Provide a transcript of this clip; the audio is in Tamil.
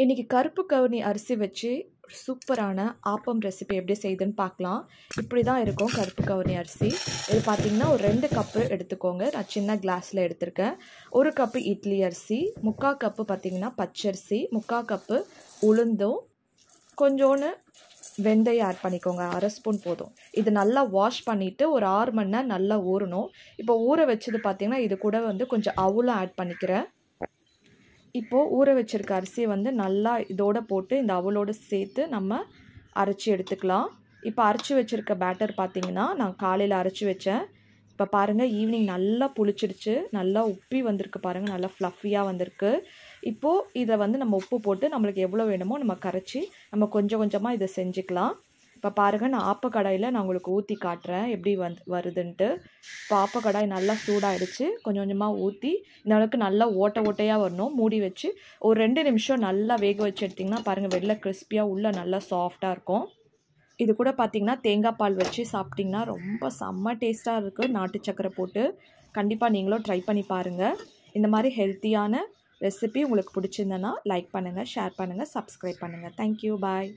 இன்றைக்கி கருப்பு கவுனி அரிசி வச்சு சூப்பரான ஆப்பம் ரெசிபி எப்படி செய்யுதுன்னு பார்க்கலாம். இப்படி தான் இருக்கும் கருப்பு கவுனி அரிசி. இது பார்த்திங்கன்னா ஒரு 2 கப்பு எடுத்துக்கோங்க. நான் சின்ன கிளாஸில் எடுத்திருக்கேன். 1 கப்பு இட்லி அரிசி, 3/4 கப்பு பார்த்திங்கன்னா பச்சரிசி, 3/4 கப்பு உளுந்தும், கொஞ்சோன்னு வெந்தயம் ஆட் பண்ணிக்கோங்க. 1/2 ஸ்பூன் போதும். இது நல்லா வாஷ் பண்ணிவிட்டு ஒரு 6 மணி நேரம் நல்லா ஊறணும். இப்போ ஊற வச்சது பார்த்திங்கன்னா இது கூட கொஞ்சம் அவலும் ஆட் பண்ணிக்கிறேன். இப்போது ஊற வச்சுருக்க அரிசியை நல்லா இதோடு போட்டு இந்த அவலோடு சேர்த்து நம்ம அரைச்சி எடுத்துக்கலாம். இப்போ அரைச்சி வச்சுருக்க பேட்டர் பார்த்திங்கன்னா நான் காலையில் அரைச்சி வச்சேன். இப்போ பாருங்கள் ஈவினிங் நல்லா புளிச்சிடுச்சு, நல்லா உப்பி வந்திருக்கு பாருங்கள், நல்லா ஃப்ளஃபியாக வந்திருக்கு. இப்போது இதை நம்ம உப்பு போட்டு நம்மளுக்கு எவ்வளோ வேணுமோ நம்ம கரைச்சி நம்ம கொஞ்சம் கொஞ்சமாக இதை செஞ்சுக்கலாம். இப்போ பாருங்கள், நான் ஆப்பக்கடாயில் நான் உங்களுக்கு ஊற்றி காட்டுறேன் எப்படி வருதுன்ட்டு. இப்போ ஆப்பக்கடாய் நல்லா சூடாகிடுச்சு. கொஞ்சம் கொஞ்சமாக ஊற்றி இந்த அளவுக்கு நல்லா ஓட்டையாக வரணும். மூடி வச்சு ஒரு 2 நிமிஷம் நல்லா வேக வச்சு எடுத்திங்கன்னா பாருங்கள், வெளில கிறிஸ்பியாக உள்ள நல்லா சாஃப்டாக இருக்கும். இது கூட பார்த்திங்கன்னா தேங்காய் பால் வச்சு சாப்பிட்டிங்கன்னா ரொம்ப செம்ம டேஸ்ட்டாக இருக்குது. நாட்டு சக்கரை போட்டு கண்டிப்பாக நீங்களும் ட்ரை பண்ணி பாருங்கள். இந்த மாதிரி ஹெல்த்தியான ரெசிபி உங்களுக்கு பிடிச்சிருந்தனா லைக் பண்ணுங்கள், ஷேர் பண்ணுங்கள், சப்ஸ்கிரைப் பண்ணுங்கள். தேங்க்யூ, பாய்.